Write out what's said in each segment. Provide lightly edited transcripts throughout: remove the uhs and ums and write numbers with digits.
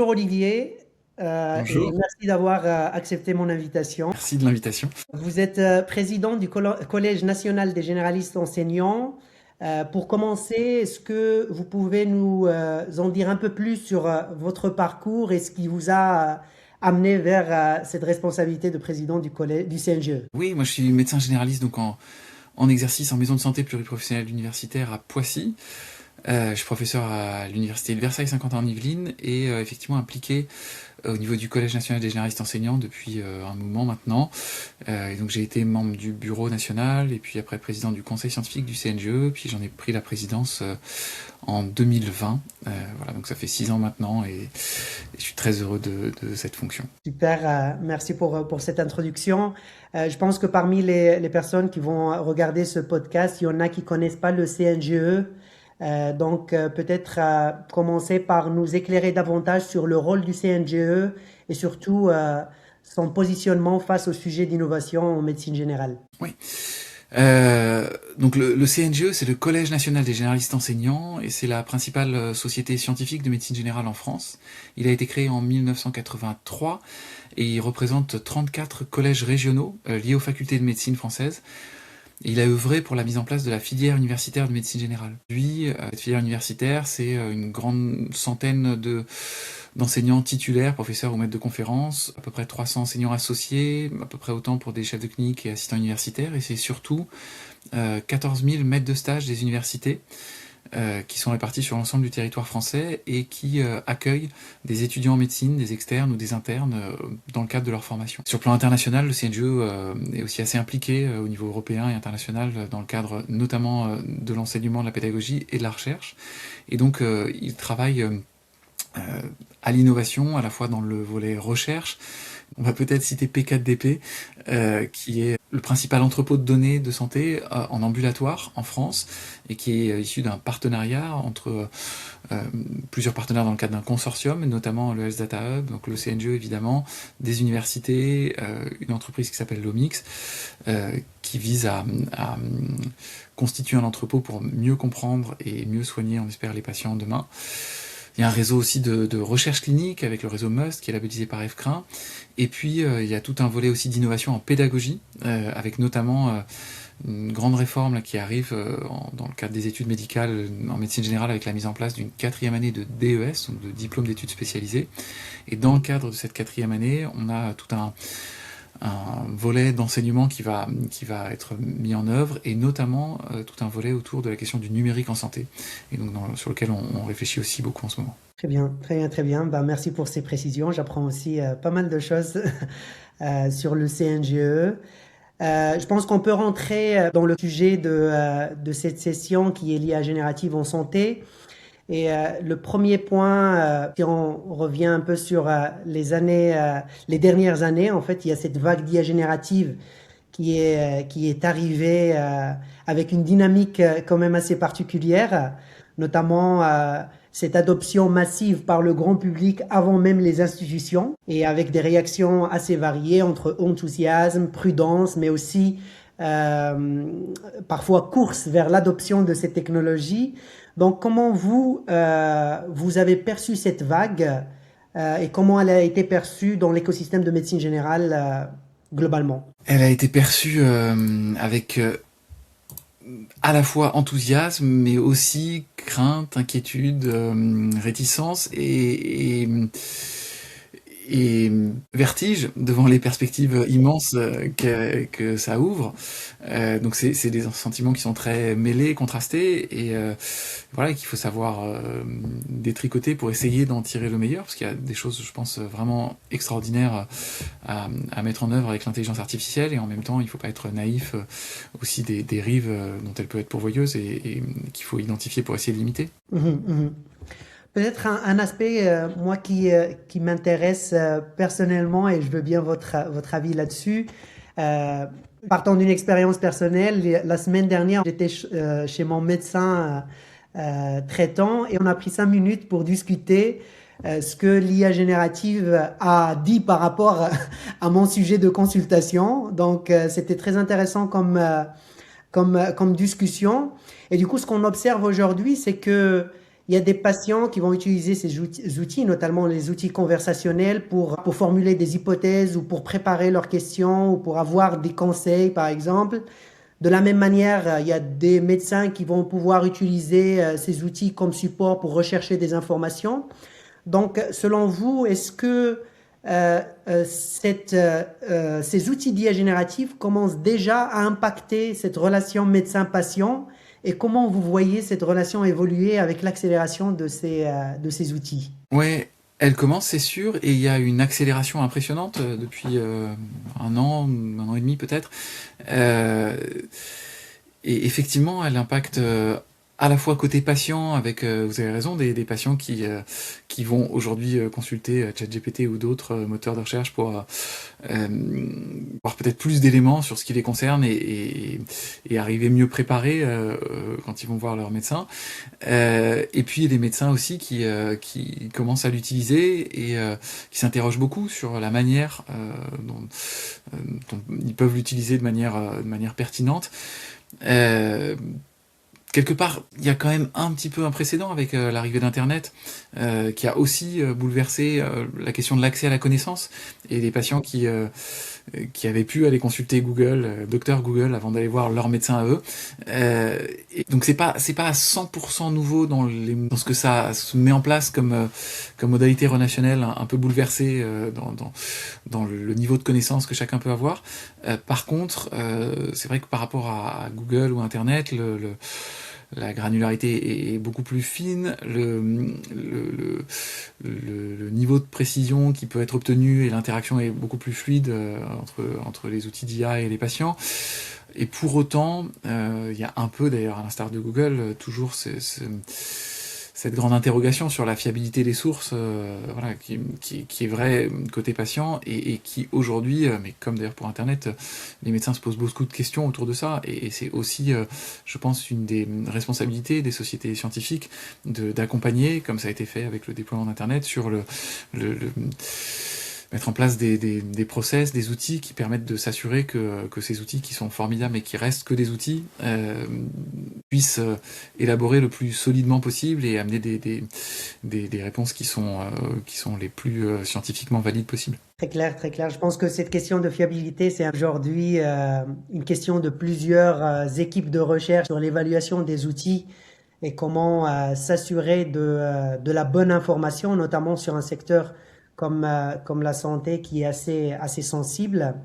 Bonjour Olivier, et Bonjour, merci d'avoir accepté mon invitation. merci de l'invitation. Vous êtes président du Collège national des généralistes enseignants. Pour commencer, est-ce que vous pouvez nous en dire un peu plus sur votre parcours et ce qui vous a amené vers cette responsabilité de président du collège, du CNGE? Oui, moi je suis médecin généraliste donc en exercice en maison de santé pluriprofessionnelle universitaire à Poissy. Je suis professeur à l'université de Versailles-Saint-Quentin-en-Yvelines et effectivement impliqué au niveau du Collège national des généralistes enseignants depuis un moment maintenant. Et donc j'ai été membre du bureau national et puis après président du conseil scientifique du CNGE, puis j'en ai pris la présidence en 2020. Voilà, donc ça fait 6 ans maintenant et je suis très heureux de cette fonction. Super, merci pour cette introduction. Je pense que parmi les personnes qui vont regarder ce podcast, il y en a qui connaissent pas le CNGE. Donc peut-être commencer par nous éclairer davantage sur le rôle du CNGE et surtout son positionnement face au sujet d'innovation en médecine générale. Oui. Donc le CNGE, c'est le Collège national des généralistes enseignants et c'est la principale société scientifique de médecine générale en France. Il a été créé en 1983 et il représente 34 collèges régionaux liés aux facultés de médecine françaises. Et il a œuvré pour la mise en place de la filière universitaire de médecine générale. Lui, cette filière universitaire, c'est une grande centaine d'enseignants titulaires, professeurs ou maîtres de conférences, à peu près 300 enseignants associés, à peu près autant pour des chefs de clinique et assistants universitaires, et c'est surtout 14 000 maîtres de stage des universités qui sont répartis sur l'ensemble du territoire français et qui accueillent des étudiants en médecine, des externes ou des internes dans le cadre de leur formation. Sur le plan international, le CNGE est aussi assez impliqué au niveau européen et international dans le cadre notamment de l'enseignement, de la pédagogie et de la recherche. Et donc il travaille à l'innovation, à la fois dans le volet recherche. On va peut-être citer P4DP, qui est le principal entrepôt de données de santé en ambulatoire en France et qui est issu d'un partenariat entre plusieurs partenaires dans le cadre d'un consortium, notamment le Health Data Hub, donc le CNGE évidemment, des universités, une entreprise qui s'appelle Lomix, qui vise à constituer un entrepôt pour mieux comprendre et mieux soigner, on espère, les patients demain. Il y a un réseau aussi de recherche clinique avec le réseau MUST qui est labellisé par FCRIN. Et puis il y a tout un volet aussi d'innovation en pédagogie, avec notamment une grande réforme là, qui arrive dans le cadre des études médicales en médecine générale avec la mise en place d'une 4e année de DES, donc de diplôme d'études spécialisées. Et dans le cadre de cette 4e année, on a tout un volet d'enseignement qui va être mis en œuvre et notamment tout un volet autour de la question du numérique en santé et donc sur lequel on réfléchit aussi beaucoup en ce moment. Très bien, très bien, très bien. Ben, merci pour ces précisions. J'apprends aussi pas mal de choses sur le CNGE. Je pense qu'on peut rentrer dans le sujet de cette session qui est liée à générative en santé. Et le premier point, si on revient un peu sur les dernières années, en fait, il y a cette vague d'IA générative qui est arrivée avec une dynamique quand même assez particulière, notamment cette adoption massive par le grand public avant même les institutions et avec des réactions assez variées entre enthousiasme, prudence, mais aussi parfois course vers l'adoption de ces technologies. Donc, comment vous avez perçu cette vague et comment elle a été perçue dans l'écosystème de médecine générale globalement? Elle a été perçue avec à la fois enthousiasme, mais aussi crainte, inquiétude, réticence et vertige devant les perspectives immenses que ça ouvre. Donc c'est des sentiments qui sont très mêlés, contrastés, et voilà, qu'il faut savoir détricoter pour essayer d'en tirer le meilleur, parce qu'il y a des choses, je pense, vraiment extraordinaires à mettre en œuvre avec l'intelligence artificielle, et en même temps, il ne faut pas être naïf aussi des dérives dont elle peut être pourvoyeuse et qu'il faut identifier pour essayer de limiter. Mhm, mhm. Peut-être un aspect, moi, qui m'intéresse personnellement, et je veux bien votre avis là-dessus. Partant d'une expérience personnelle, la semaine dernière, j'étais chez mon médecin traitant et on a pris 5 minutes pour discuter ce que l'IA générative a dit par rapport à mon sujet de consultation. Donc, c'était très intéressant comme discussion. Et du coup, ce qu'on observe aujourd'hui, c'est que il y a des patients qui vont utiliser ces outils, notamment les outils conversationnels, pour formuler des hypothèses ou pour préparer leurs questions ou pour avoir des conseils, par exemple. De la même manière, il y a des médecins qui vont pouvoir utiliser ces outils comme support pour rechercher des informations. Donc, selon vous, est-ce que ces outils d'IA générative commencent déjà à impacter cette relation médecin-patient et comment vous voyez cette relation évoluer avec l'accélération de ces outils? Ouais, elle commence, c'est sûr, et il y a une accélération impressionnante depuis un an et demi peut-être. Euh, et effectivement, elle impacte à la fois côté patient, avec, vous avez raison, des patients qui vont aujourd'hui consulter ChatGPT ou d'autres moteurs de recherche pour avoir peut-être plus d'éléments sur ce qui les concerne et arriver mieux préparés quand ils vont voir leur médecin. Et puis les médecins aussi qui commencent à l'utiliser et qui s'interrogent beaucoup sur la manière dont ils peuvent l'utiliser de manière pertinente. Euh, Quelque part, il y a quand même un petit peu un précédent avec l'arrivée d'Internet, qui a aussi bouleversé la question de l'accès à la connaissance et des patients qui avaient pu aller consulter Google, docteur Google, avant d'aller voir leur médecin à eux. Et donc c'est pas à 100% nouveau dans ce que ça se met en place comme modalité relationnelle un peu bouleversée dans le niveau de connaissance que chacun peut avoir. Par contre, c'est vrai que par rapport à Google ou Internet, la granularité est beaucoup plus fine, le niveau de précision qui peut être obtenu et l'interaction est beaucoup plus fluide entre les outils d'IA et les patients. Et pour autant, il y a un peu, d'ailleurs, à l'instar de Google, toujours cette grande interrogation sur la fiabilité des sources, voilà, qui est vraie côté patient et qui aujourd'hui, mais comme d'ailleurs pour Internet, les médecins se posent beaucoup de questions autour de ça et c'est aussi, je pense, une des responsabilités des sociétés scientifiques d'accompagner, comme ça a été fait avec le déploiement d'Internet, sur le mettre en place des process, des outils qui permettent de s'assurer que ces outils qui sont formidables et qui restent que des outils puissent élaborer le plus solidement possible et amener des réponses qui sont les plus scientifiquement valides possibles. Très clair, très clair. Je pense que cette question de fiabilité, c'est aujourd'hui une question de plusieurs équipes de recherche sur l'évaluation des outils et comment s'assurer de la bonne information, notamment sur un secteur comme la santé qui est assez sensible.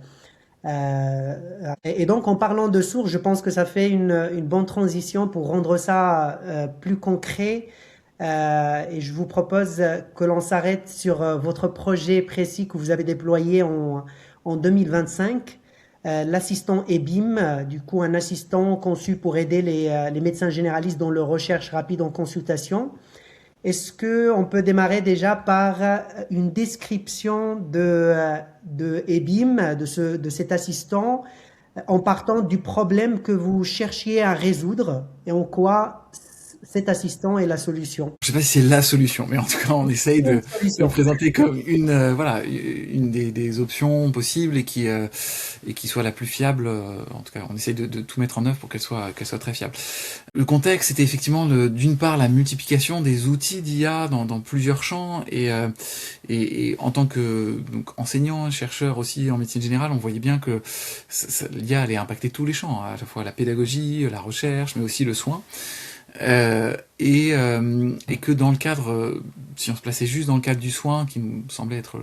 Et donc, en parlant de sources, je pense que ça fait une bonne transition pour rendre ça plus concret. Et je vous propose que l'on s'arrête sur votre projet précis que vous avez déployé en 2025, l'assistant EBIM, du coup un assistant conçu pour aider les médecins généralistes dans leur recherche rapide en consultation. Est-ce qu'on peut démarrer déjà par une description de EBIM, de cet assistant, en partant du problème que vous cherchiez à résoudre et en quoi cet assistant est la solution? Je sais pas si c'est la solution, mais en tout cas, on essaye Une de le solution. présenter comme voilà, une des options possibles et qui soit la plus fiable. En tout cas, on essaye de tout mettre en œuvre pour qu'elle soit très fiable. Le contexte, c'était effectivement d'une part la multiplication des outils d'IA dans plusieurs champs et en tant que enseignant, chercheur aussi en médecine générale, on voyait bien que l'IA allait impacter tous les champs, à la fois la pédagogie, la recherche, mais aussi le soin. Et que dans le cadre, si on se plaçait juste dans le cadre du soin, qui nous semblait être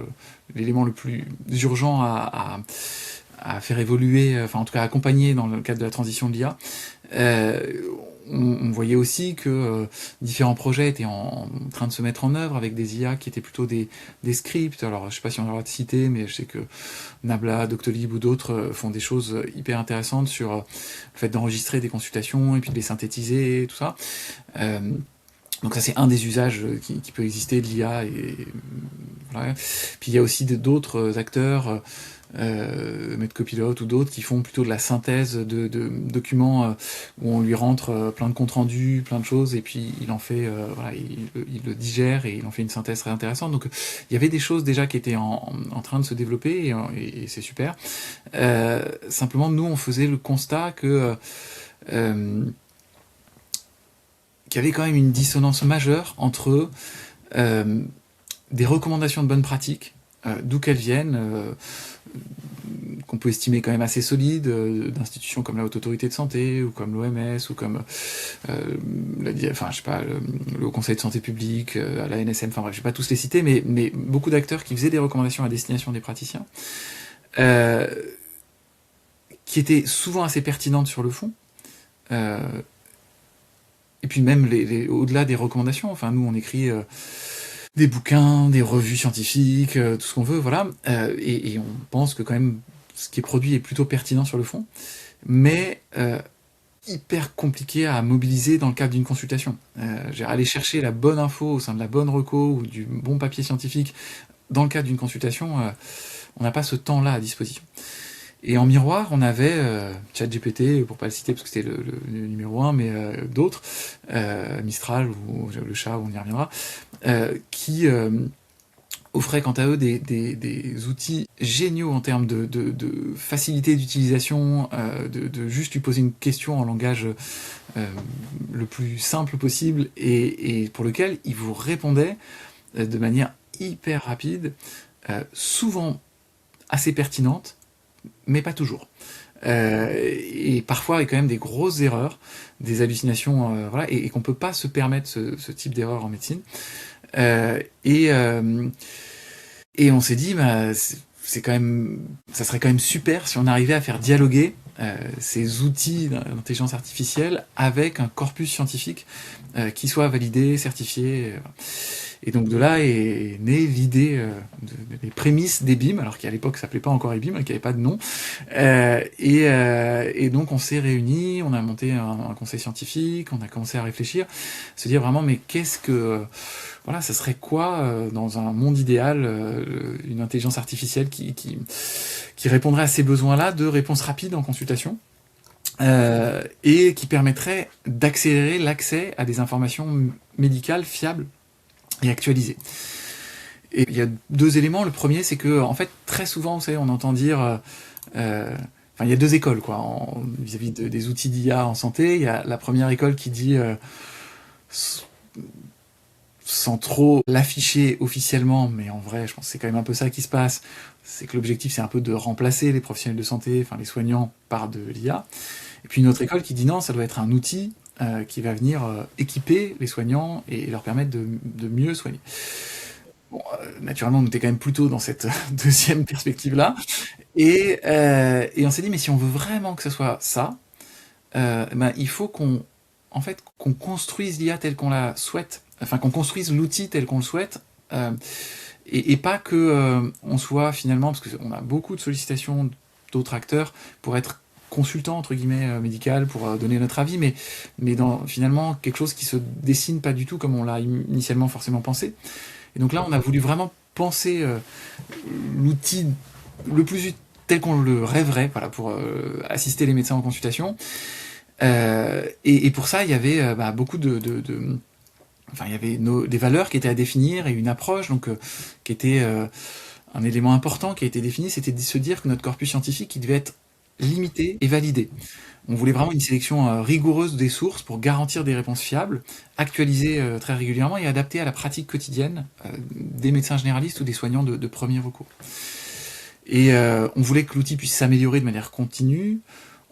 l'élément le plus urgent à faire évoluer, enfin en tout cas accompagner dans le cadre de la transition de l'IA, on voyait aussi que différents projets étaient en train de se mettre en œuvre avec des IA qui étaient plutôt des scripts. Alors je sais pas si on a le droit de citer, mais je sais que Nabla, Doctolib ou d'autres font des choses hyper intéressantes sur le fait d'enregistrer des consultations et puis de les synthétiser et tout ça. Donc ça c'est un des usages qui peut exister de l'IA et voilà. Puis il y a aussi d'autres acteurs, Medcopilot ou d'autres qui font plutôt de la synthèse de documents où on lui rentre plein de comptes rendus, plein de choses et puis il en fait voilà, il le digère et il en fait une synthèse très intéressante. Donc il y avait des choses déjà qui étaient en train de se développer et c'est super. Simplement nous on faisait le constat que qu'il y avait quand même une dissonance majeure entre des recommandations de bonnes pratiques, d'où qu'elles viennent, qu'on peut estimer quand même assez solides, d'institutions comme la Haute Autorité de Santé, ou comme l'OMS, ou comme le Haut Conseil de Santé Publique, à la NSM, enfin bref, je vais pas tous les citer, mais beaucoup d'acteurs qui faisaient des recommandations à destination des praticiens, qui étaient souvent assez pertinentes sur le fond, et puis même au-delà des recommandations, enfin nous on écrit des bouquins, des revues scientifiques, tout ce qu'on veut, voilà, et on pense que quand même ce qui est produit est plutôt pertinent sur le fond, mais hyper compliqué à mobiliser dans le cadre d'une consultation. Aller chercher la bonne info au sein de la bonne reco ou du bon papier scientifique dans le cadre d'une consultation, on n'a pas ce temps-là à disposition. Et en miroir, on avait ChatGPT, pour pas le citer parce que c'était le numéro 1, mais d'autres, Mistral ou le chat, on y reviendra, qui offraient quant à eux des outils géniaux en termes de facilité d'utilisation, de juste lui poser une question en langage le plus simple possible, et pour lequel il vous répondait de manière hyper rapide, souvent assez pertinente, mais pas toujours. Et parfois avec quand même des grosses erreurs, des hallucinations, voilà, et qu'on peut pas se permettre ce type d'erreur en médecine. Et on s'est dit, c'est quand même, ça serait quand même super si on arrivait à faire dialoguer ces outils d'intelligence artificielle avec un corpus scientifique qui soit validé, certifié. Et donc de là est née l'idée, les prémices d'EBIM, alors qu'à l'époque ça s'appelait pas encore EBIM, qui n'avait pas de nom. Et donc on s'est réunis, on a monté un conseil scientifique, on a commencé à réfléchir, se dire vraiment mais qu'est-ce que, voilà, ça serait quoi dans un monde idéal, une intelligence artificielle qui répondrait à ces besoins-là de réponse rapide en consultation. Et qui permettrait d'accélérer l'accès à des informations médicales fiables et actualisées. Et il y a deux éléments. Le premier, c'est que, en fait, très souvent, vous savez, on entend dire, il y a deux écoles, quoi, vis-à-vis des outils d'IA en santé. Il y a la première école qui dit, sans trop l'afficher officiellement, mais en vrai, je pense que c'est quand même un peu ça qui se passe, c'est que l'objectif, c'est un peu de remplacer les professionnels de santé, enfin les soignants, par de l'IA. Et puis une autre école qui dit non, ça doit être un outil qui va venir équiper les soignants et leur permettre de mieux soigner. Bon, naturellement, on était quand même plutôt dans cette deuxième perspective-là. Et on s'est dit, mais si on veut vraiment que ce soit ça, il faut qu'on construise l'IA telle qu'on la souhaite, enfin qu'on construise l'outil tel qu'on le souhaite, et pas que on soit finalement, parce qu'on a beaucoup de sollicitations d'autres acteurs pour être consultant entre guillemets médical, pour donner notre avis, mais dans finalement quelque chose qui se dessine pas du tout comme on l'a initialement forcément pensé. Et donc là, on a voulu vraiment penser l'outil le plus tel qu'on le rêverait, voilà, pour assister les médecins en consultation. Et pour ça, il y avait beaucoup il y avait des valeurs qui étaient à définir et une approche, donc qui était un élément important qui a été défini, c'était de se dire que notre corpus scientifique, il devait être limité et validé. On voulait vraiment une sélection rigoureuse des sources pour garantir des réponses fiables, actualisées très régulièrement et adaptées à la pratique quotidienne des médecins généralistes ou des soignants de premier recours. Et on voulait que l'outil puisse s'améliorer de manière continue.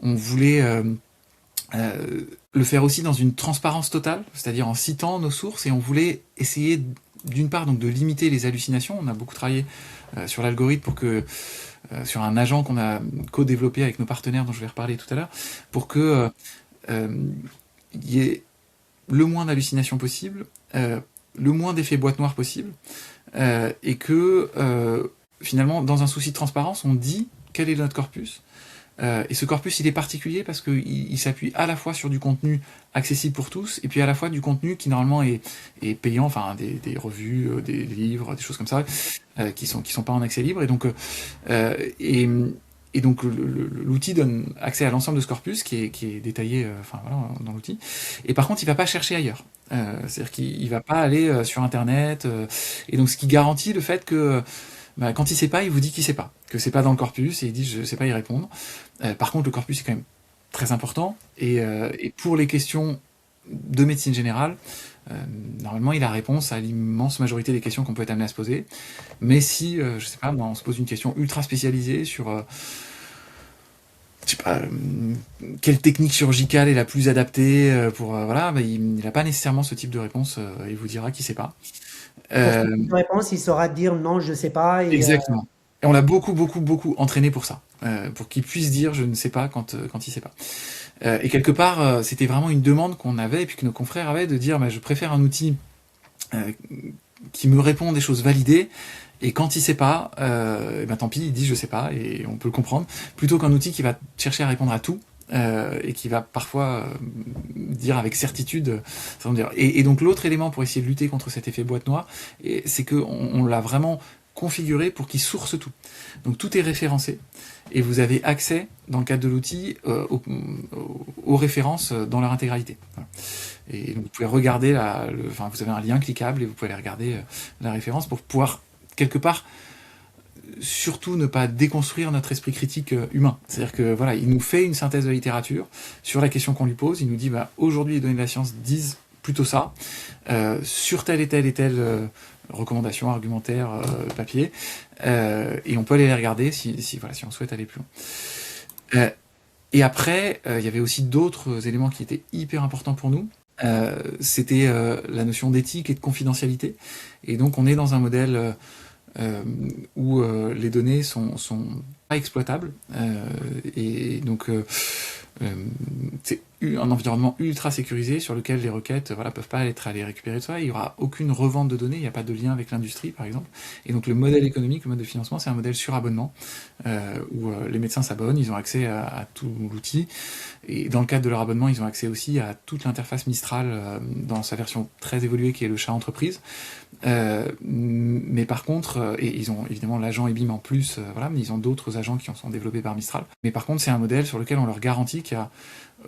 On voulait le faire aussi dans une transparence totale, c'est-à-dire en citant nos sources, et on voulait essayer d'une part donc de limiter les hallucinations. On a beaucoup travaillé sur l'algorithme pour que sur un agent qu'on a co-développé avec nos partenaires dont je vais reparler tout à l'heure, pour que y ait le moins d'hallucinations possible, le moins d'effets boîte noire possible, et que finalement, dans un souci de transparence, on dit quel est notre corpus. Et ce corpus, il est particulier parce qu'il s'appuie à la fois sur du contenu accessible pour tous, et puis à la fois du contenu qui normalement est payant, enfin des revues, des livres, des choses comme ça, qui sont pas en accès libre. Et donc, donc l'outil donne accès à l'ensemble de ce corpus qui est détaillé, dans l'outil. Et par contre, il va pas chercher ailleurs. C'est-à-dire qu'il va pas aller sur Internet. Et donc, ce qui garantit le fait que quand il sait pas, il vous dit qu'il sait pas, que c'est pas dans le corpus, et il dit je sais pas y répondre. Par contre, le corpus est quand même très important, et pour les questions de médecine générale, normalement, il a réponse à l'immense majorité des questions qu'on peut être amené à se poser. Mais si, je sais pas, moi, on se pose une question ultra spécialisée sur, je sais pas, quelle technique chirurgicale est la plus adaptée pour, voilà, bah, il n'a pas nécessairement ce type de réponse. Il vous dira qu'il sait pas. Pour ce Euh, type de réponse, il saura dire non, je sais pas. Exactement. Et on l'a beaucoup, beaucoup, beaucoup entraîné pour ça, pour qu'il puisse dire je ne sais pas quand il sait pas. Et quelque part, c'était vraiment une demande qu'on avait et puis que nos confrères avaient de dire bah, je préfère un outil qui me répond des choses validées et quand il sait pas, eh ben tant pis, il dit je sais pas et on peut le comprendre, plutôt qu'un outil qui va chercher à répondre à tout. Et qui va parfois dire avec certitude. Et donc l'autre élément pour essayer de lutter contre cet effet boîte noire, c'est qu'on l'a vraiment configuré pour qu'il source tout. Donc tout est référencé et vous avez accès, dans le cadre de l'outil, aux références dans leur intégralité. Voilà. Et donc vous pouvez regarder, vous avez un lien cliquable et vous pouvez aller regarder la référence pour pouvoir, quelque part, surtout ne pas déconstruire notre esprit critique humain. C'est-à-dire que voilà, il nous fait une synthèse de la littérature sur la question qu'on lui pose, il nous dit bah, aujourd'hui les données de la science disent plutôt ça, sur telle et telle recommandation, argumentaire, papier, et on peut aller les regarder si on souhaite aller plus loin. Et après, il y avait aussi d'autres éléments qui étaient hyper importants pour nous. C'était la notion d'éthique et de confidentialité. Et donc on est dans un modèle où les données sont pas exploitables et donc c'est un environnement ultra sécurisé sur lequel les requêtes peuvent pas être allées récupérer de ça. Il y aura aucune revente de données, il n'y a pas de lien avec l'industrie par exemple. Et donc le modèle économique, le mode de financement, c'est un modèle sur abonnement où les médecins s'abonnent, ils ont accès à tout l'outil et dans le cadre de leur abonnement, ils ont accès aussi à toute l'interface Mistral dans sa version très évoluée qui est le chat entreprise. Mais par contre, et ils ont évidemment l'agent EBIM en plus, mais ils ont d'autres agents qui en sont développés par Mistral. Mais par contre, c'est un modèle sur lequel on leur garantit qu'il n'y a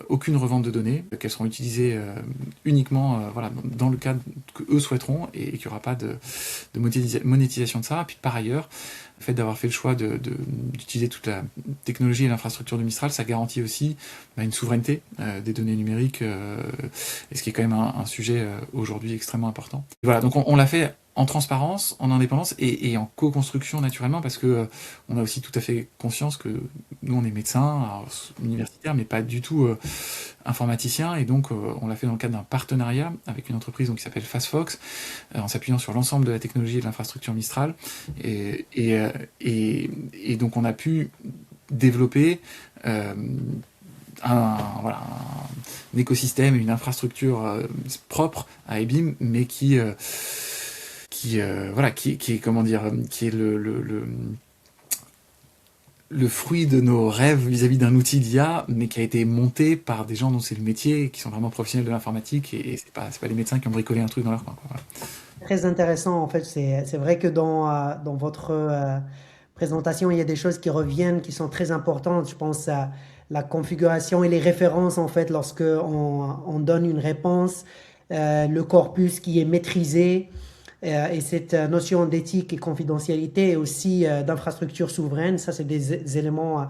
aucune revente de données, qu'elles seront utilisées uniquement dans le cadre que eux souhaiteront et qu'il n'y aura pas de monétisation de ça. Et puis par ailleurs, le fait d'avoir fait le choix d'utiliser toute la technologie et l'infrastructure de Mistral, ça garantit aussi une souveraineté des données numériques, et ce qui est quand même un sujet aujourd'hui extrêmement important. Et voilà, donc on l'a fait en transparence, en indépendance et en co-construction naturellement parce que on a aussi tout à fait conscience que nous on est médecins, universitaires, mais pas du tout informaticiens et donc on l'a fait dans le cadre d'un partenariat avec une entreprise qui s'appelle FastFox en s'appuyant sur l'ensemble de la technologie et de l'infrastructure Mistral et donc on a pu développer un écosystème, une infrastructure propre à EBIM, mais qui est comment dire, qui est le fruit de nos rêves vis-à-vis d'un outil d'IA, mais qui a été monté par des gens dont c'est le métier, qui sont vraiment professionnels de l'informatique, et c'est pas les médecins qui ont bricolé un truc dans leur coin. Voilà. Très intéressant, en fait. C'est vrai que dans votre présentation, il y a des choses qui reviennent, qui sont très importantes. Je pense à la configuration et les références, en fait, lorsque on donne une réponse, le corpus qui est maîtrisé, et cette notion d'éthique et confidentialité et aussi d'infrastructure souveraine, ça, c'est des éléments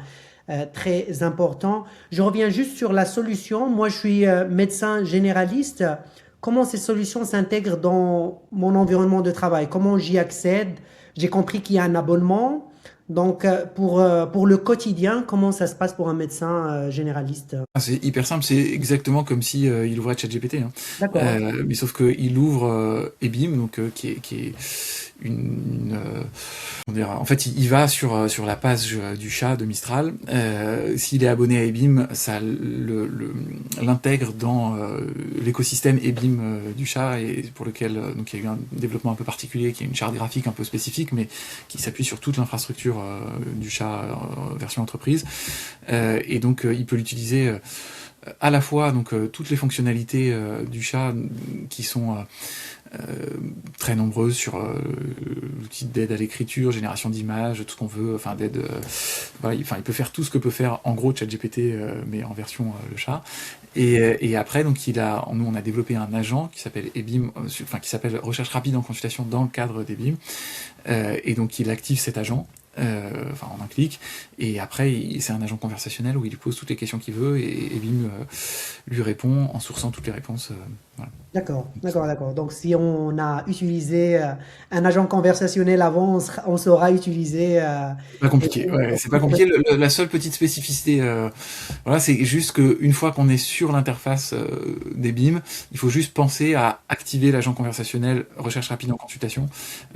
très importants. Je reviens juste sur la solution. Moi, je suis médecin généraliste. Comment ces solutions s'intègrent dans mon environnement de travail? Comment j'y accède? J'ai compris qu'il y a un abonnement. Donc, pour le quotidien, comment ça se passe pour un médecin généraliste? C'est hyper simple, c'est exactement comme si il ouvrait ChatGPT. D'accord. Mais sauf qu'il ouvre EBIM, donc qui est en fait, il va sur la page du chat de Mistral. S'il est abonné à EBIM, ça l'intègre dans l'écosystème EBIM du chat, et pour lequel donc il y a eu un développement un peu particulier, qui est une charte graphique un peu spécifique, mais qui s'appuie sur toute l'infrastructure du chat version entreprise. Et donc, il peut l'utiliser à la fois toutes les fonctionnalités du chat qui sont très nombreuses sur l'outil d'aide à l'écriture, génération d'images, tout ce qu'on veut, d'aide. Il peut faire tout ce que peut faire en gros ChatGPT, mais en version le chat. Et après, donc nous on a développé un agent qui s'appelle EBIM, qui s'appelle Recherche rapide en consultation dans le cadre d'EBIM. Et donc il active cet agent. enfin en un clic, et après c'est un agent conversationnel où il lui pose toutes les questions qu'il veut et Bim lui répond en sourçant toutes les réponses. Voilà. D'accord, d'accord, d'accord. Donc, si on a utilisé un agent conversationnel avant, on saura utiliser C'est pas compliqué, ouais, c'est pas compliqué. La seule petite spécificité, voilà, c'est juste qu'une fois qu'on est sur l'interface des BIM, il faut juste penser à activer l'agent conversationnel recherche rapide en consultation.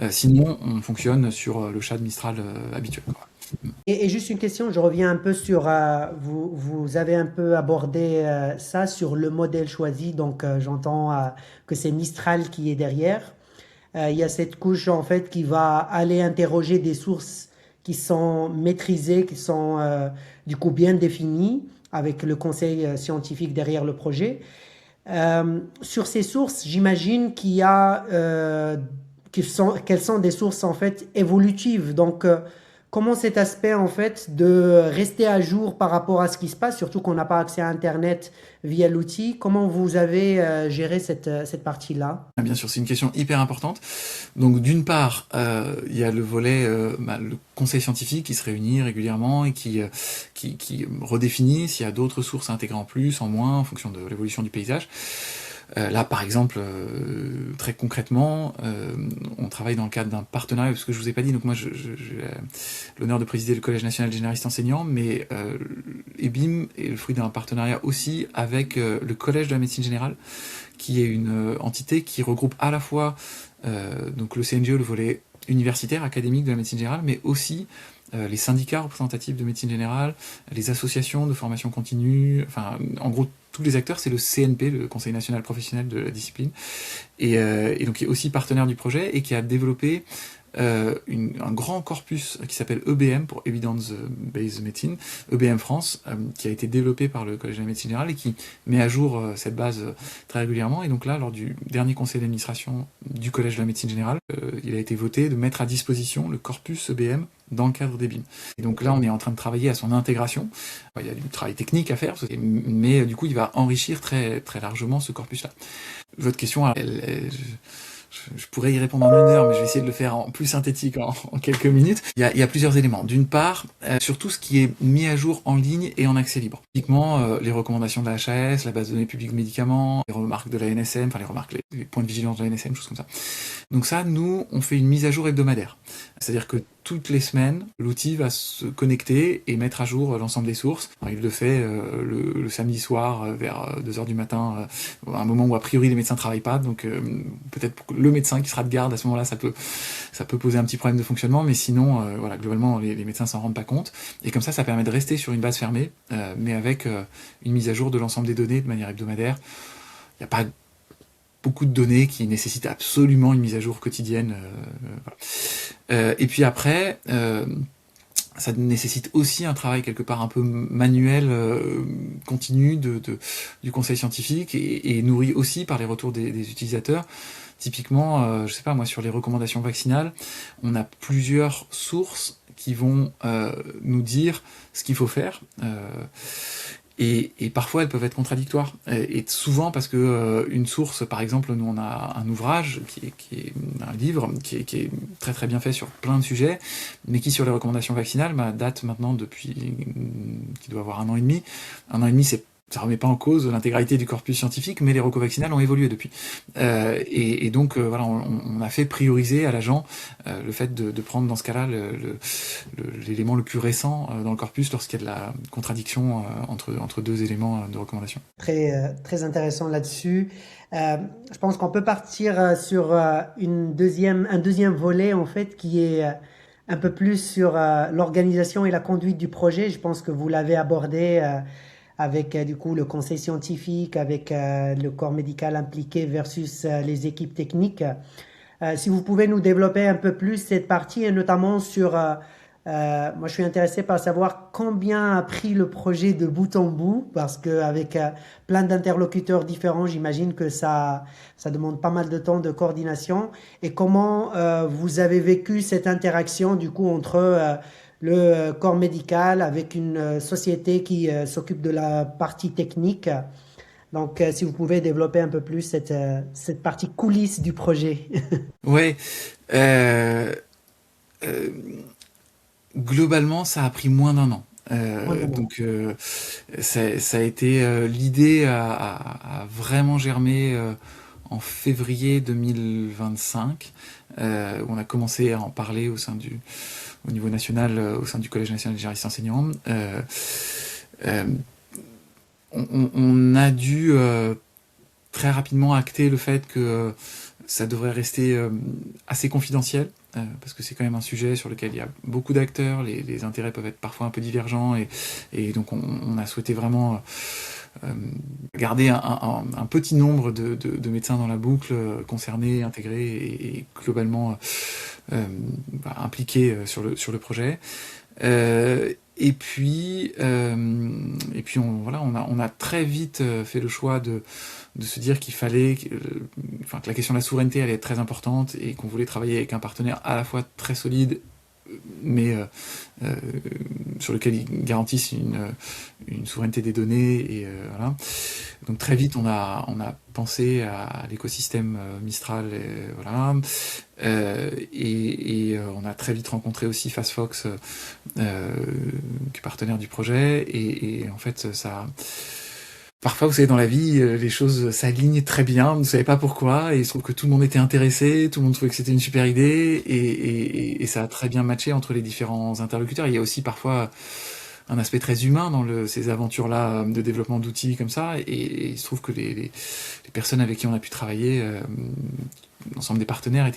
Sinon, on fonctionne sur le chat de Mistral habituel, quoi. Et juste une question, je reviens un peu sur, vous avez un peu abordé ça sur le modèle choisi, donc j'entends que c'est Mistral qui est derrière. Il y a cette couche en fait qui va aller interroger des sources qui sont maîtrisées, qui sont du coup bien définies, avec le conseil scientifique derrière le projet. Sur ces sources, j'imagine qu'il y a, qu'elles sont des sources en fait évolutives. Donc, comment cet aspect en fait de rester à jour par rapport à ce qui se passe, surtout qu'on n'a pas accès à Internet via l'outil, comment vous avez géré cette partie-là? Bien sûr, c'est une question hyper importante. Donc d'une part, il y a le volet, le conseil scientifique qui se réunit régulièrement et qui redéfinit s'il y a d'autres sources à intégrer en plus, en moins, en fonction de l'évolution du paysage. Là, par exemple, très concrètement, on travaille dans le cadre d'un partenariat, parce que je vous ai pas dit, donc moi j'ai l'honneur de présider le Collège national des généralistes enseignants, mais EBIM est le fruit d'un partenariat aussi avec le Collège de la médecine générale, qui est une entité qui regroupe à la fois donc le CNGE, le volet universitaire, académique de la médecine générale, mais aussi les syndicats représentatifs de médecine générale, les associations de formation continue, enfin en gros tous les acteurs, c'est le CNP, le Conseil national professionnel de la discipline, et donc qui est aussi partenaire du projet et qui a développé un grand corpus qui s'appelle EBM pour Evidence Based Medicine, EBM France, qui a été développé par le Collège de la médecine générale et qui met à jour cette base très régulièrement. Et donc là, lors du dernier conseil d'administration du Collège de la médecine générale, il a été voté de mettre à disposition le corpus EBM dans le cadre des BIM. Et donc là, on est en train de travailler à son intégration. Il y a du travail technique à faire, mais du coup, il va enrichir très, très largement ce corpus-là. Votre question, je pourrais y répondre en 1 heure, mais je vais essayer de le faire en plus synthétique en quelques minutes. Il y a plusieurs éléments. D'une part, sur tout ce qui est mis à jour en ligne et en accès libre. Typiquement, les recommandations de la HAS, la base de données publique médicaments, les remarques de la NSM, enfin les points de vigilance de la NSM, choses comme ça. Donc ça, nous, on fait une mise à jour hebdomadaire. C'est-à-dire que toutes les semaines, l'outil va se connecter et mettre à jour l'ensemble des sources. Alors, il le fait le samedi soir vers 2h du matin, à un moment où a priori les médecins ne travaillent pas, donc peut-être pour le médecin qui sera de garde à ce moment-là, ça peut poser un petit problème de fonctionnement, mais sinon, voilà, globalement, les médecins s'en rendent pas compte. Et comme ça permet de rester sur une base fermée, mais avec une mise à jour de l'ensemble des données de manière hebdomadaire. Il n'y a pas beaucoup de données qui nécessitent absolument une mise à jour quotidienne. Voilà. Et puis après, ça nécessite aussi un travail quelque part un peu manuel, continu du conseil scientifique et nourri aussi par les retours des utilisateurs. Typiquement, je sais pas moi, sur les recommandations vaccinales, on a plusieurs sources qui vont nous dire ce qu'il faut faire. Et parfois elles peuvent être contradictoires. Et souvent parce que une source, par exemple, nous on a un ouvrage qui est un livre qui est très très bien fait sur plein de sujets, mais qui sur les recommandations vaccinales date maintenant depuis qui doit avoir 1 an et demi. 1 an et demi, ça remet pas en cause l'intégralité du corpus scientifique, mais les recos vaccinales ont évolué depuis. Et donc voilà, on a fait prioriser à l'agent le fait de prendre dans ce cas-là l'élément le plus récent dans le corpus lorsqu'il y a de la contradiction entre 2 éléments de recommandation. Très, très intéressant là-dessus. Je pense qu'on peut partir sur un deuxième volet en fait qui est un peu plus sur l'organisation et la conduite du projet. Je pense que vous l'avez abordé avec du coup le conseil scientifique, avec le corps médical impliqué versus les équipes techniques. Si vous pouvez nous développer un peu plus cette partie et notamment sur, moi je suis intéressé par savoir combien a pris le projet de bout en bout, parce qu'avec plein d'interlocuteurs différents, j'imagine que ça demande pas mal de temps de coordination, et comment vous avez vécu cette interaction du coup entre le corps médical avec une société qui s'occupe de la partie technique. Donc, si vous pouvez développer un peu plus cette partie coulisses du projet. Ouais. Globalement, ça a pris moins d'1 an. Vraiment. Donc ça a été l'idée a vraiment germé en février 2025. Où on a commencé à en parler au niveau national, au sein du Collège national des généralistes enseignants. On a dû très rapidement acter le fait que ça devrait rester assez confidentiel, parce que c'est quand même un sujet sur lequel il y a beaucoup d'acteurs, les intérêts peuvent être parfois un peu divergents, et donc on a souhaité vraiment garder un petit nombre de médecins dans la boucle, concernés, intégrés, et globalement impliqués sur le projet. On a très vite fait le choix de se dire qu'il fallait, que la question de la souveraineté allait être très importante, et qu'on voulait travailler avec un partenaire à la fois très solide, mais sur lequel ils garantissent une souveraineté des données, et voilà. Donc très vite on a pensé à l'écosystème Mistral, et voilà. On a très vite rencontré aussi FastFox, qui est partenaire du projet, et en fait ça. Parfois, vous savez, dans la vie, les choses s'alignent très bien, vous ne savez pas pourquoi, et il se trouve que tout le monde était intéressé, tout le monde trouvait que c'était une super idée, et ça a très bien matché entre les différents interlocuteurs. Il y a aussi parfois un aspect très humain dans ces aventures-là de développement d'outils comme ça, et il se trouve que les personnes avec qui on a pu travailler, l'ensemble des partenaires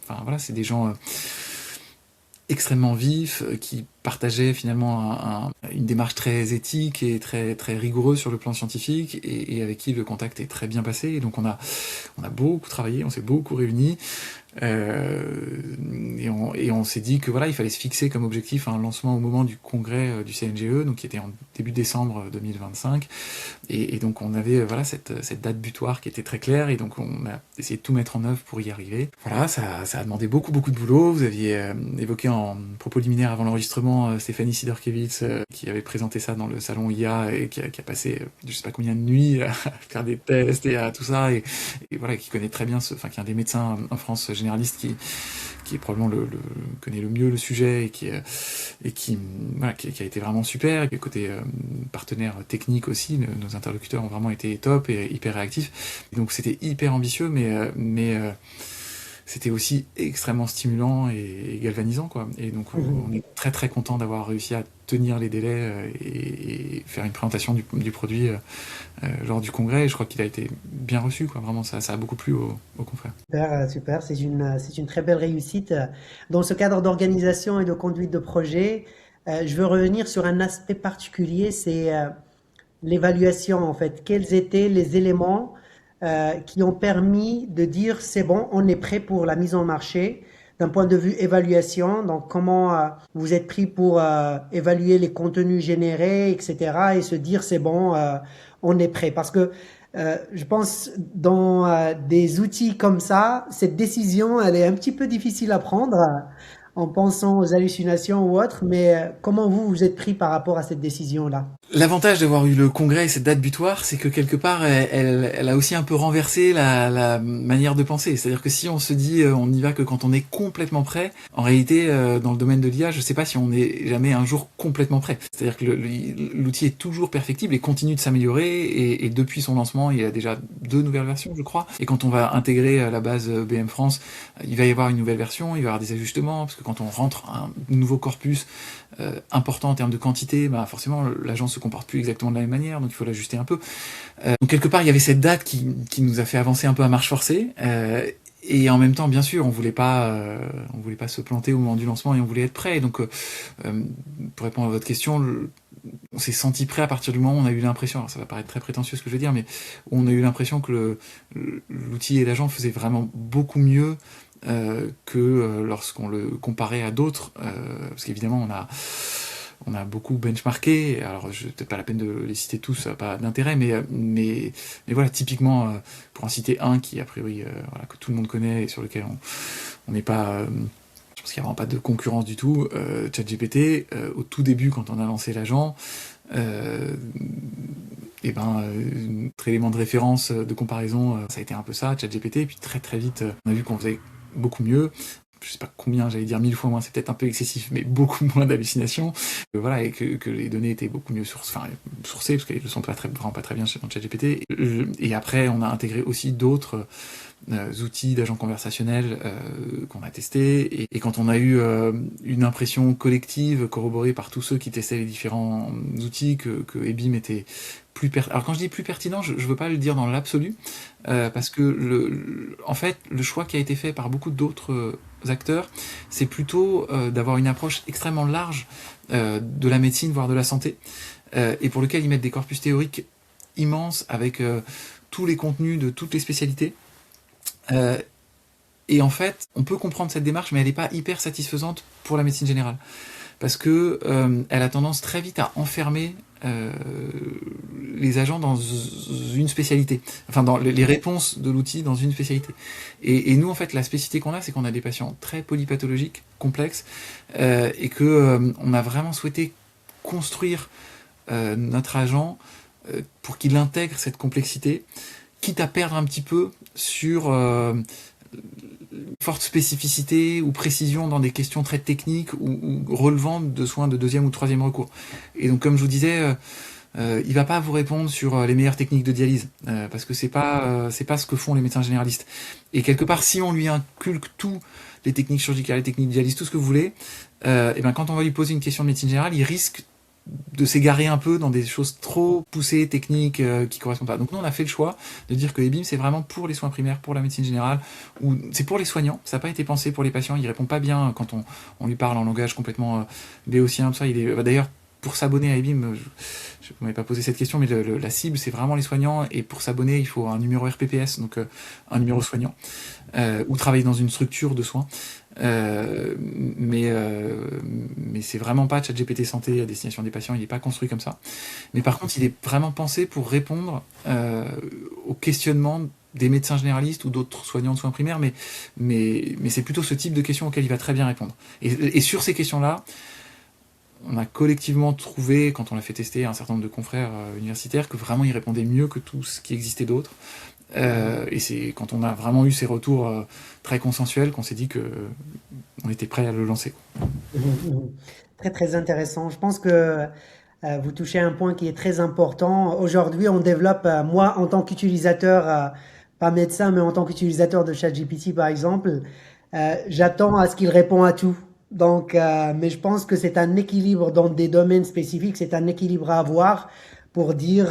enfin voilà, c'est des gens extrêmement vifs, qui partageaient finalement une démarche très éthique et très, très rigoureuse sur le plan scientifique, et avec qui le contact est très bien passé. Et donc on a beaucoup travaillé, on s'est beaucoup réunis, et on s'est dit que voilà, il fallait se fixer comme objectif un lancement au moment du congrès du CNGE, donc qui était en début décembre 2025. Et donc on avait voilà cette date butoir qui était très claire, et donc on a essayé de tout mettre en œuvre pour y arriver. Voilà, ça a demandé beaucoup de boulot. Vous aviez évoqué en propos liminaire avant l'enregistrement Stéphanie Sidorkiewicz, qui avait présenté ça dans le salon IA, et qui a passé je sais pas combien de nuits à faire des tests et à tout ça, et voilà, qui connaît très bien qui est un des médecins en France généraliste qui est probablement connaît le mieux le sujet, et qui a été vraiment super. Et côté partenaire technique aussi, nos interlocuteurs ont vraiment été top et hyper réactifs. Et donc c'était hyper ambitieux, mais c'était aussi extrêmement stimulant et galvanisant, quoi. Et donc on est très très content d'avoir réussi à tenir les délais, et faire une présentation du produit lors du congrès. Et je crois qu'il a été bien reçu, quoi. Vraiment, ça a beaucoup plu aux confrères. Super, super. C'est une très belle réussite. Dans ce cadre d'organisation et de conduite de projet, je veux revenir sur un aspect particulier, c'est l'évaluation en fait. Quels étaient les éléments qui ont permis de dire c'est bon, on est prêt pour la mise en marché d'un point de vue évaluation. Donc comment vous êtes pris pour évaluer les contenus générés, etc. et se dire c'est bon, on est prêt. Parce que je pense dans des outils comme ça, cette décision, elle est un petit peu difficile à prendre en pensant aux hallucinations ou autres, mais comment vous vous êtes pris par rapport à cette décision-là? L'avantage d'avoir eu le congrès et cette date butoir, c'est que quelque part, elle a aussi un peu renversé la manière de penser. C'est-à-dire que si on se dit on n'y va que quand on est complètement prêt, en réalité, dans le domaine de l'IA, je sais pas si on est jamais un jour complètement prêt. C'est-à-dire que l'outil est toujours perfectible et continue de s'améliorer, et depuis son lancement, il y a déjà 2 nouvelles versions, je crois. Et quand on va intégrer la base BM France, il va y avoir une nouvelle version, il va y avoir des ajustements, parce que quand on rentre un nouveau corpus important en termes de quantité, bah forcément l'agence se comporte plus exactement de la même manière, donc il faut l'ajuster un peu. Donc quelque part il y avait cette date qui nous a fait avancer un peu à marche forcée, et en même temps bien sûr on voulait pas se planter au moment du lancement, et on voulait être prêt. Donc pour répondre à votre question, on s'est senti prêt à partir du moment où on a eu l'impression, alors ça va paraître très prétentieux ce que je veux dire, mais où on a eu l'impression que l'outil et l'agent faisaient vraiment beaucoup mieux que lorsqu'on le comparait à d'autres, parce qu'évidemment on a beaucoup benchmarké. Alors peut-être pas la peine de les citer tous, ça n'a pas d'intérêt, mais voilà, typiquement pour en citer un qui a priori voilà, que tout le monde connaît, et sur lequel on n'est pas je pense qu'il n'y a vraiment pas de concurrence du tout, ChatGPT, au tout début quand on a lancé l'agent, notre élément de référence, de comparaison, ça a été un peu ça, ChatGPT, et puis très très vite, on a vu qu'on faisait beaucoup mieux. je sais pas combien, j'allais dire 1000 fois moins, c'est peut-être un peu excessif, mais beaucoup moins d'hallucinations. Voilà, et que les données étaient beaucoup mieux sourcées, parce qu'elles ne sont vraiment pas très bien dans ChatGPT. Et après, on a intégré aussi d'autres outils d'agents conversationnels qu'on a testés. Et quand on a eu une impression collective corroborée par tous ceux qui testaient les différents outils que Ebim était plus pertinent. Alors quand je dis plus pertinent, je veux pas le dire dans l'absolu, parce que en fait, le choix qui a été fait par beaucoup d'autres acteurs, c'est plutôt d'avoir une approche extrêmement large de la médecine, voire de la santé, et pour lequel ils mettent des corpus théoriques immenses avec tous les contenus de toutes les spécialités. Et en fait, on peut comprendre cette démarche, mais elle n'est pas hyper satisfaisante pour la médecine générale. Parce que elle a tendance très vite à enfermer les agents dans une spécialité. Enfin, dans les réponses de l'outil dans une spécialité. Et nous, en fait, la spécificité qu'on a, c'est qu'on a des patients très polypathologiques, complexes, et que on a vraiment souhaité construire notre agent pour qu'il intègre cette complexité, quitte à perdre un petit peu sur forte spécificité ou précision dans des questions très techniques ou relevant de soins de deuxième ou troisième recours. Et donc, comme je vous disais, il va pas vous répondre sur les meilleures techniques de dialyse, parce que c'est pas ce que font les médecins généralistes. Et quelque part, si on lui inculque tout, les techniques chirurgicales, les techniques de dialyse, tout ce que vous voulez, et ben quand on va lui poser une question de médecine générale, il risque de s'égarer un peu dans des choses trop poussées, techniques, qui correspondent pas. Donc nous, on a fait le choix de dire que Ebim, c'est vraiment pour les soins primaires, pour la médecine générale, ou c'est pour les soignants. Ça n'a pas été pensé pour les patients. Il répond pas bien quand on lui parle en langage complètement béotien, tout ça. D'ailleurs, pour s'abonner à Ebim, je ne m'avais pas posé cette question, mais la cible, c'est vraiment les soignants. Et pour s'abonner, il faut un numéro RPPS, donc un numéro soignant, ou travailler dans une structure de soins. Mais c'est vraiment pas ChatGPT santé à destination des patients, il n'est pas construit comme ça. Mais par contre, il est vraiment pensé pour répondre aux questionnements des médecins généralistes ou d'autres soignants de soins primaires, mais c'est plutôt ce type de questions auxquelles il va très bien répondre. Et sur ces questions-là, on a collectivement trouvé, quand on l'a fait tester à un certain nombre de confrères universitaires, que vraiment il répondait mieux que tout ce qui existait d'autre. Et c'est quand on a vraiment eu ces retours très consensuels qu'on s'est dit que on était prêt à le lancer. Très très intéressant. Je pense que vous touchez à un point qui est très important. Aujourd'hui, on développe, moi en tant qu'utilisateur, pas médecin, mais en tant qu'utilisateur de ChatGPT par exemple, j'attends à ce qu'il réponde à tout. Donc, mais je pense que c'est un équilibre dans des domaines spécifiques, c'est un équilibre à avoir pour dire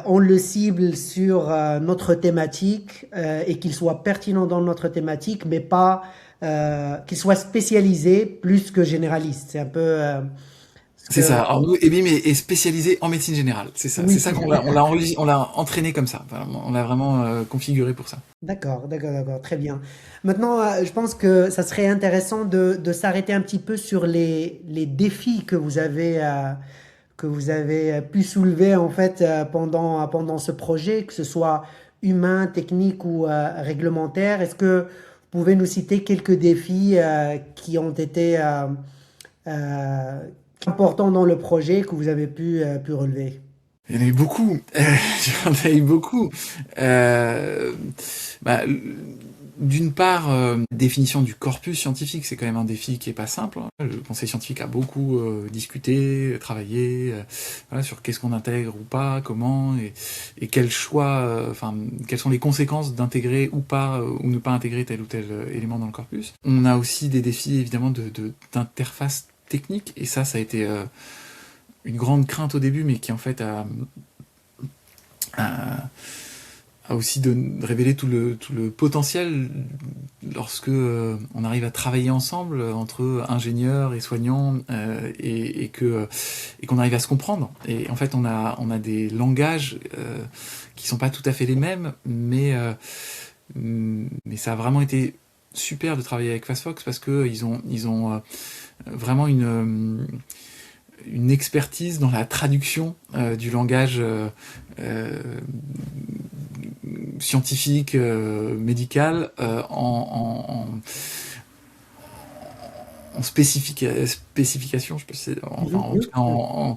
on le cible sur notre thématique et qu'il soit pertinent dans notre thématique, mais pas qu'il soit spécialisé plus que généraliste. C'est un peu ce C'est ça. que... Alors nous, Ebim est spécialisé en médecine générale. C'est ça. C'est Oui, ça on l'a entraîné comme ça. Enfin, on l'a vraiment configuré pour ça. d'accord, d'accord, d'accord, très bien. Maintenant, je pense que ça serait intéressant de s'arrêter un petit peu sur les défis que vous avez pu soulever en fait pendant ce projet, que ce soit humain, technique ou réglementaire. Est-ce que vous pouvez nous citer quelques défis qui ont été euh, importants dans le projet que vous avez pu relever? Il y en a eu beaucoup. J'en ai eu beaucoup. Bah, d'une part, définition du corpus scientifique, c'est quand même un défi qui est pas simple, hein. Le conseil scientifique a beaucoup discuté, travaillé, voilà, sur qu'est-ce qu'on intègre ou pas, comment, et quel choix, quelles sont les conséquences d'intégrer ou pas, ou ne pas intégrer tel ou tel élément dans le corpus. On a aussi des défis évidemment d'interface technique, et ça a été une grande crainte au début, mais qui en fait a aussi de révéler tout le potentiel lorsque on arrive à travailler ensemble entre ingénieurs et soignants, et qu'on arrive à se comprendre. Et en fait, on a des langages qui sont pas tout à fait les mêmes, mais ça a vraiment été super de travailler avec FastFox parce que ils ont vraiment une expertise dans la traduction du langage scientifique, médical, en spécification, je sais pas si en tout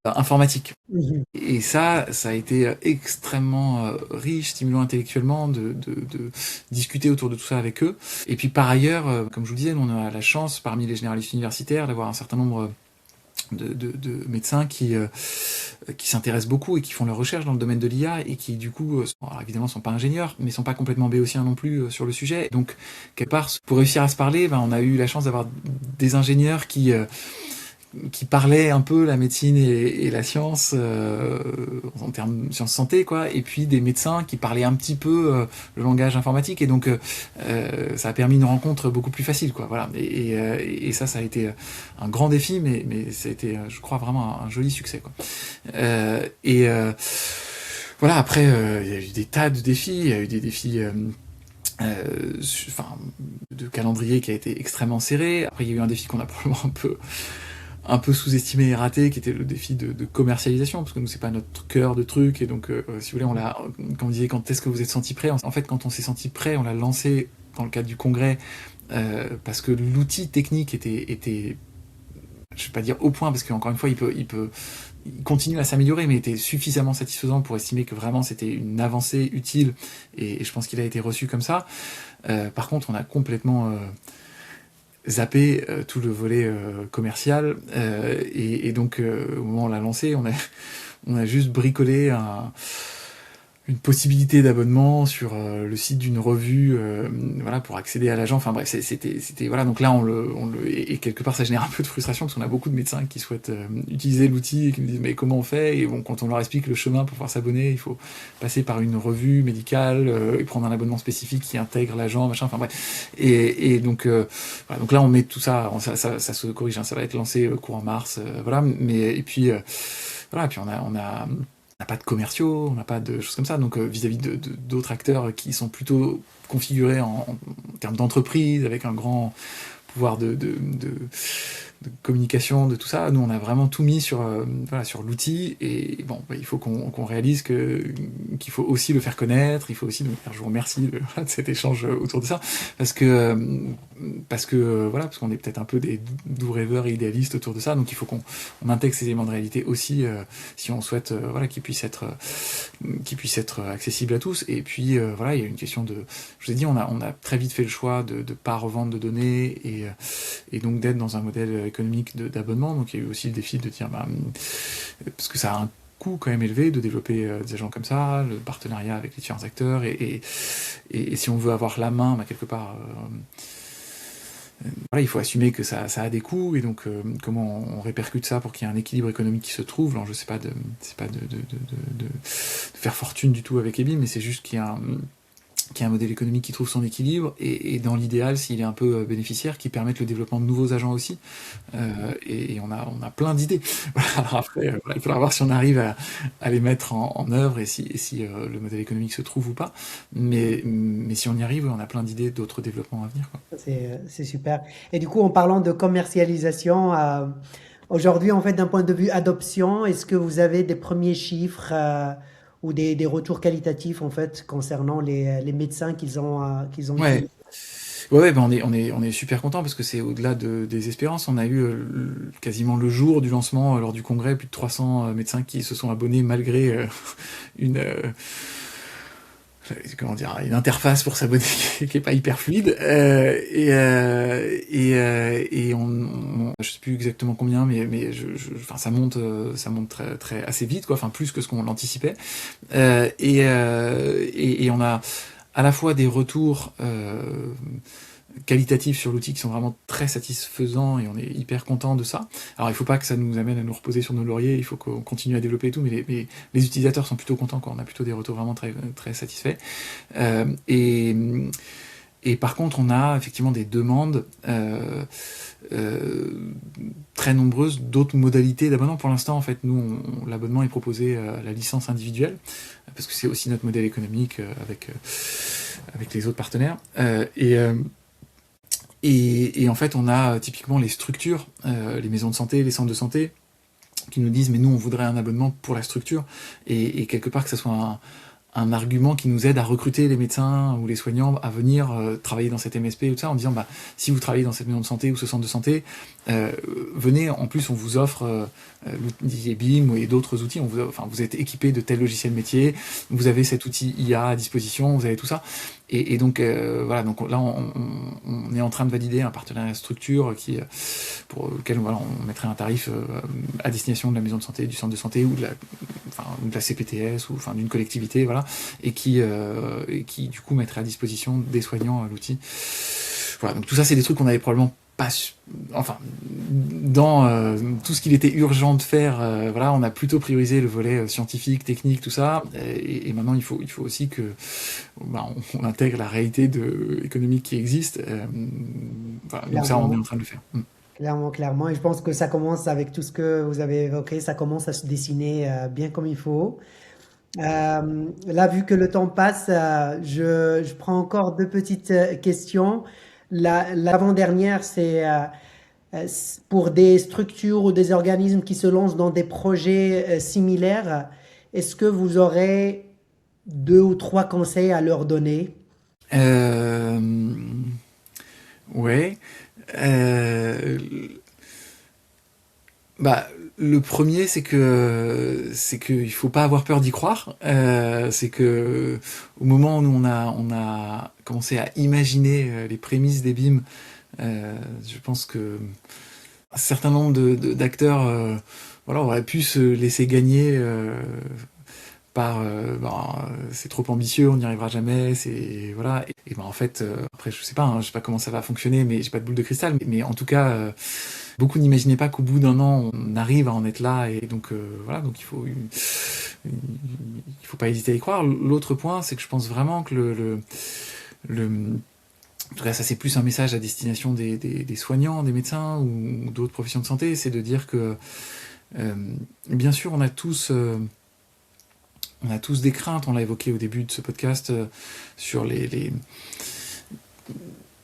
cas informatique. Mhm. Et ça a été extrêmement riche, stimulant intellectuellement de discuter autour de tout ça avec eux. Et puis par ailleurs, comme je vous disais, nous, on a la chance parmi les généralistes universitaires d'avoir un certain nombre de médecins qui s'intéressent beaucoup et qui font leurs recherches dans le domaine de l'IA et qui du coup, alors évidemment, sont pas ingénieurs, mais sont pas complètement béotiens non plus sur le sujet. Donc quelque part, pour réussir à se parler, on a eu la chance d'avoir des ingénieurs qui parlaient un peu la médecine et la science en termes de sciences santé, quoi, et puis des médecins qui parlaient un petit peu le langage informatique, et donc ça a permis une rencontre beaucoup plus facile, quoi, voilà. Et ça a été un grand défi, mais ça a été, je crois, vraiment un joli succès, quoi. Voilà, après, il y a eu des tas de défis, il y a eu des défis de calendrier qui a été extrêmement serré. Après, il y a eu un défi qu'on a probablement un peu sous-estimé et raté, qui était le défi de commercialisation, parce que nous, c'est pas notre cœur de truc, et donc, si vous voulez, quand on disait quand est-ce que vous êtes senti prêt, en fait, quand on s'est senti prêt, on l'a lancé dans le cadre du congrès, parce que l'outil technique était, je vais pas dire au point, parce qu'encore une fois, il continue à s'améliorer, mais était suffisamment satisfaisant pour estimer que vraiment c'était une avancée utile, et je pense qu'il a été reçu comme ça. Par contre, on a complètement zappé tout le volet commercial, et donc au moment où on l'a lancé, on a juste bricolé une possibilité d'abonnement sur le site d'une revue, voilà, pour accéder à l'agent. Enfin bref, c'était voilà. Donc là, et quelque part, ça génère un peu de frustration, parce qu'on a beaucoup de médecins qui souhaitent utiliser l'outil et qui nous disent mais comment on fait. Et bon, quand on leur explique le chemin pour pouvoir s'abonner, il faut passer par une revue médicale et prendre un abonnement spécifique qui intègre l'agent, machin. Enfin bref. Et donc voilà. Donc là, on met tout ça, ça se corrige. Hein, ça va être lancé courant mars, voilà. Mais et puis voilà. Puis on n'a pas de commerciaux, on n'a pas de choses comme ça, donc vis-à-vis d'autres acteurs qui sont plutôt configurés en termes d'entreprise, avec un grand pouvoir de communication, de tout ça, nous on a vraiment tout mis sur, voilà, sur l'outil, et bon, il faut qu'on réalise qu'il faut aussi le faire connaître, il faut aussi, donc je vous remercie de cet échange autour de ça, parce que voilà, parce qu'on est peut-être un peu des doux rêveurs et idéalistes autour de ça, donc il faut qu'on intègre ces éléments de réalité aussi, si on souhaite voilà, qu'ils puissent être accessibles à tous. Et puis voilà, il y a une question de, je vous ai dit, on a très vite fait le choix de pas revendre de données, et donc d'être dans un modèle économique d'abonnement. Donc il y a eu aussi le défi de dire, parce que ça a un coût quand même élevé de développer des agents comme ça, le partenariat avec les différents acteurs, et si on veut avoir la main, quelque part, voilà, il faut assumer que ça a des coûts, et donc comment on répercute ça pour qu'il y ait un équilibre économique qui se trouve. Alors je sais pas de faire fortune du tout avec Ebim, mais c'est juste qu'il y a un modèle économique qui trouve son équilibre, et dans l'idéal, s'il est un peu bénéficiaire, qui permette le développement de nouveaux agents aussi. Et on a plein d'idées. Voilà, alors après, voilà, il faudra voir si on arrive à les mettre en œuvre, et si le modèle économique se trouve ou pas. Mais si on y arrive, on a plein d'idées d'autres développements à venir, quoi. C'est super. Et du coup, en parlant de commercialisation, aujourd'hui, en fait, d'un point de vue adoption, est-ce que vous avez des premiers chiffres ou des retours qualitatifs, en fait, concernant les médecins qu'ils ont Ouais. utilisés? Ouais, on est super content, parce que c'est au-delà des espérances. On a eu quasiment le jour du lancement, lors du congrès, plus de 300 médecins qui se sont abonnés malgré une comment dire, une interface pour s'abonner qui est pas hyper fluide, je sais plus exactement combien, mais enfin ça monte très très assez vite, quoi, enfin plus que ce qu'on l'anticipait, et on a à la fois des retours qualitatifs sur l'outil qui sont vraiment très satisfaisants, et on est hyper content de ça. Alors il faut pas que ça nous amène à nous reposer sur nos lauriers, il faut qu'on continue à développer et tout, mais les utilisateurs sont plutôt contents, quoi. On a plutôt des retours vraiment très, très satisfaits. Et par contre, on a effectivement des demandes très nombreuses d'autres modalités d'abonnement. Pour l'instant, en fait, nous, l'abonnement est proposé à la licence individuelle, parce que c'est aussi notre modèle économique avec les autres partenaires. Et en fait, on a typiquement les structures, les maisons de santé, les centres de santé, qui nous disent mais nous on voudrait un abonnement pour la structure, et quelque part que ça soit un argument qui nous aide à recruter les médecins ou les soignants à venir travailler dans cette MSP ou tout ça, en disant bah si vous travaillez dans cette maison de santé ou ce centre de santé, venez, en plus on vous offre l'outil BIM et d'autres outils, vous êtes équipé de tel logiciel métier, vous avez cet outil IA à disposition, vous avez tout ça. Et donc voilà, donc là on est en train de valider un partenariat structure pour lequel voilà, on mettrait un tarif à destination de la maison de santé, du centre de santé ou de la CPTS ou d'une collectivité, voilà, et qui du coup mettrait à disposition des soignants l'outil. Voilà, donc tout ça c'est des trucs qu'on avait probablement pas, dans tout ce qu'il était urgent de faire, voilà, on a plutôt priorisé le volet scientifique, technique, tout ça, et maintenant il faut aussi que on intègre la réalité économique qui existe. Voilà, donc ça, on est en train de le faire. Clairement. Et je pense que ça commence avec tout ce que vous avez évoqué, ça commence à se dessiner bien comme il faut. Là, vu que le temps passe, je prends encore deux petites questions. L'avant-dernière, c'est pour des structures ou des organismes qui se lancent dans des projets similaires. Est-ce que vous aurez deux ou trois conseils à leur donner? Euh, ouais. Euh, Bah, le premier, c'est que il faut pas avoir peur d'y croire. C'est que au moment où on a commencé à imaginer les prémices des BIM, je pense que un certain nombre d'acteurs, voilà, auraient pu se laisser gagner c'est trop ambitieux, on n'y arrivera jamais, c'est voilà. Et ben en fait, après je sais pas comment ça va fonctionner, mais j'ai pas de boule de cristal. Mais en tout cas, beaucoup n'imaginaient pas qu'au bout d'un an, on arrive à en être là. Et donc voilà, donc il faut pas hésiter à y croire. L'autre point, c'est que je pense vraiment que en tout cas, ça c'est plus un message à destination des soignants, des médecins ou d'autres professions de santé, c'est de dire que bien sûr, on a tous des craintes, on l'a évoqué au début de ce podcast, sur les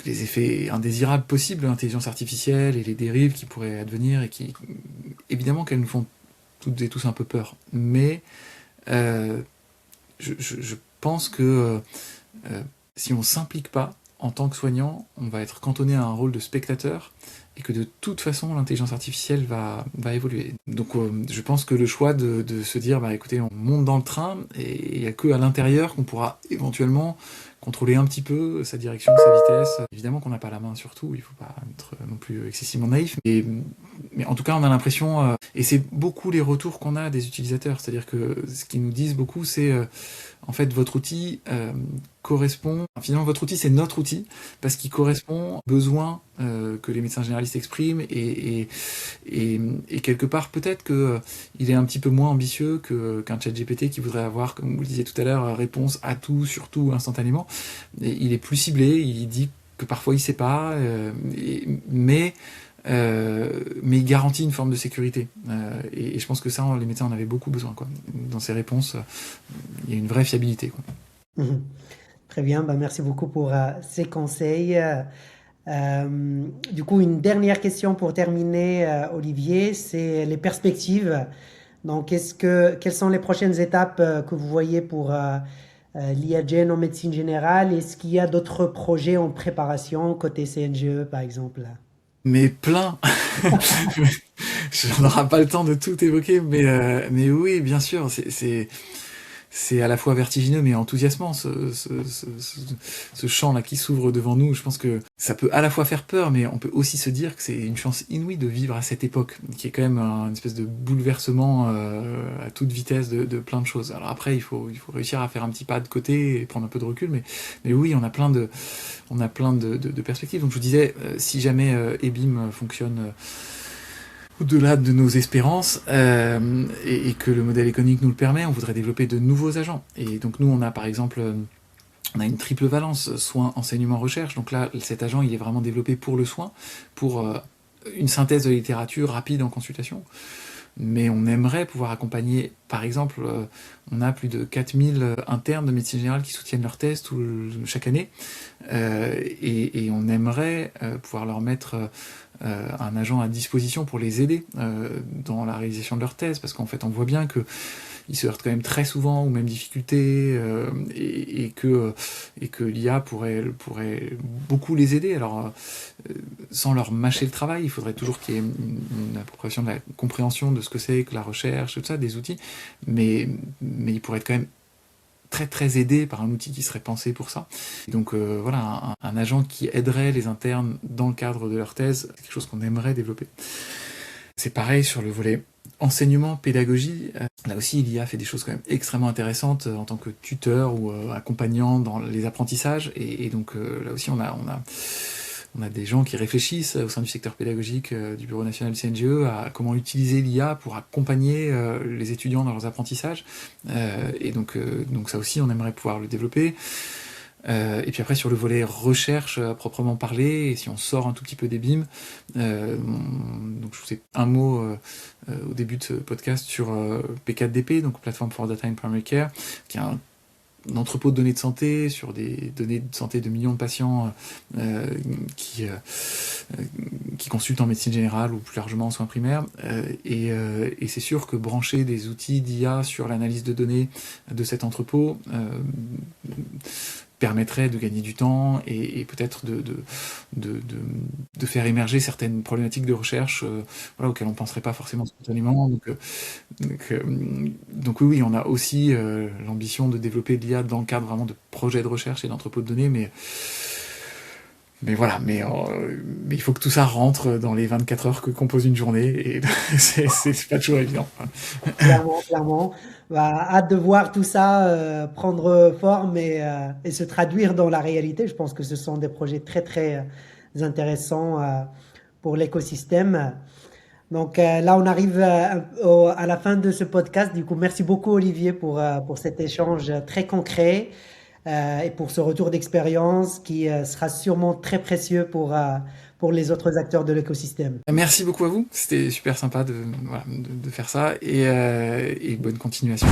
effets indésirables possibles de l'intelligence artificielle et les dérives qui pourraient advenir et qui, évidemment, qu'elles nous font toutes et tous un peu peur. Mais je pense que si on s'implique pas en tant que soignant, on va être cantonné à un rôle de spectateur et que de toute façon l'intelligence artificielle va évoluer. Donc je pense que le choix de se dire bah écoutez, on monte dans le train et il n'y a que à l'intérieur qu'on pourra éventuellement contrôler un petit peu sa direction, sa vitesse. Évidemment qu'on n'a pas la main sur tout, il ne faut pas être non plus excessivement naïf. Mais en tout cas, on a l'impression, et c'est beaucoup les retours qu'on a des utilisateurs, c'est-à-dire que ce qu'ils nous disent beaucoup, c'est en fait votre outil correspond, finalement votre outil c'est notre outil, parce qu'il correspond aux besoins que les médecins généralistes expriment, et quelque part peut-être qu'il est un petit peu moins ambitieux qu'un chat GPT qui voudrait avoir, comme vous le disiez tout à l'heure, réponse à tout, sur tout, instantanément. Et il est plus ciblé, il dit que parfois il sait pas, mais il garantit une forme de sécurité. Et je pense que ça, les médecins en avaient beaucoup besoin, quoi. Dans ces réponses, il y a une vraie fiabilité, quoi. Mhm. Très bien, bah, merci beaucoup pour ces conseils. Du coup, une dernière question pour terminer, Olivier, c'est les perspectives. Donc, quelles sont les prochaines étapes que vous voyez pour l'IAGEN en médecine générale? Est-ce qu'il y a d'autres projets en préparation côté CNGE, par exemple? Mais plein. On n'aura pas le temps de tout évoquer, mais oui, bien sûr, c'est à la fois vertigineux mais enthousiasmant, ce champ-là qui s'ouvre devant nous. Je pense que ça peut à la fois faire peur, mais on peut aussi se dire que c'est une chance inouïe de vivre à cette époque, qui est quand même une espèce de bouleversement à toute vitesse de plein de choses. Alors après, il faut réussir à faire un petit pas de côté et prendre un peu de recul, mais oui, on a plein de perspectives. Donc je vous disais, si jamais EBIM fonctionne au-delà de nos espérances, et que le modèle économique nous le permet, on voudrait développer de nouveaux agents. Et donc nous, on a par exemple, on a une triple valence, soins, enseignement, recherche. Donc là, cet agent, il est vraiment développé pour le soin, pour une synthèse de littérature rapide en consultation. Mais on aimerait pouvoir accompagner, par exemple, on a plus de 4000 internes de médecine générale qui soutiennent leur thèse chaque année, et on aimerait pouvoir leur mettre un agent à disposition pour les aider dans la réalisation de leur thèse, parce qu'en fait on voit bien que ils se heurtent quand même très souvent aux mêmes difficultés et que l'IA pourrait beaucoup les aider. Alors, sans leur mâcher le travail, il faudrait toujours qu'il y ait une appropriation de la compréhension de ce que c'est que la recherche, tout ça, des outils, mais ils pourraient être quand même très très aidés par un outil qui serait pensé pour ça. Et donc voilà, un agent qui aiderait les internes dans le cadre de leur thèse, c'est quelque chose qu'on aimerait développer. C'est pareil sur le volet enseignement, pédagogie. Là aussi, l'IA fait des choses quand même extrêmement intéressantes en tant que tuteur ou accompagnant dans les apprentissages. Et donc là aussi, on a des gens qui réfléchissent au sein du secteur pédagogique du Bureau national du CNGE à comment utiliser l'IA pour accompagner les étudiants dans leurs apprentissages. Et donc ça aussi, on aimerait pouvoir le développer. Et puis après sur le volet recherche à proprement parler, et si on sort un tout petit peu des BIM, donc je vous ai un mot au début de ce podcast sur P4DP, donc Platform for Data in Primary Care, qui est un entrepôt de données de santé sur des données de santé de millions de patients qui consultent en médecine générale ou plus largement en soins primaires. Et c'est sûr que brancher des outils d'IA sur l'analyse de données de cet entrepôt permettrait de gagner du temps et peut-être de faire émerger certaines problématiques de recherche voilà, auxquelles on ne penserait pas forcément spontanément. Donc oui, on a aussi l'ambition de développer de l'IA dans le cadre vraiment de projets de recherche et d'entrepôts de données, mais voilà, mais il faut que tout ça rentre dans les 24 heures que compose une journée, et c'est pas toujours évident. Clairement. Bah, hâte de voir tout ça prendre forme et se traduire dans la réalité. Je pense que ce sont des projets très très intéressants pour l'écosystème. Donc là, on arrive à la fin de ce podcast. Du coup, merci beaucoup Olivier pour cet échange très concret et pour ce retour d'expérience qui sera sûrement très précieux pour les autres acteurs de l'écosystème. Merci beaucoup à vous, c'était super sympa de faire ça, et bonne continuation.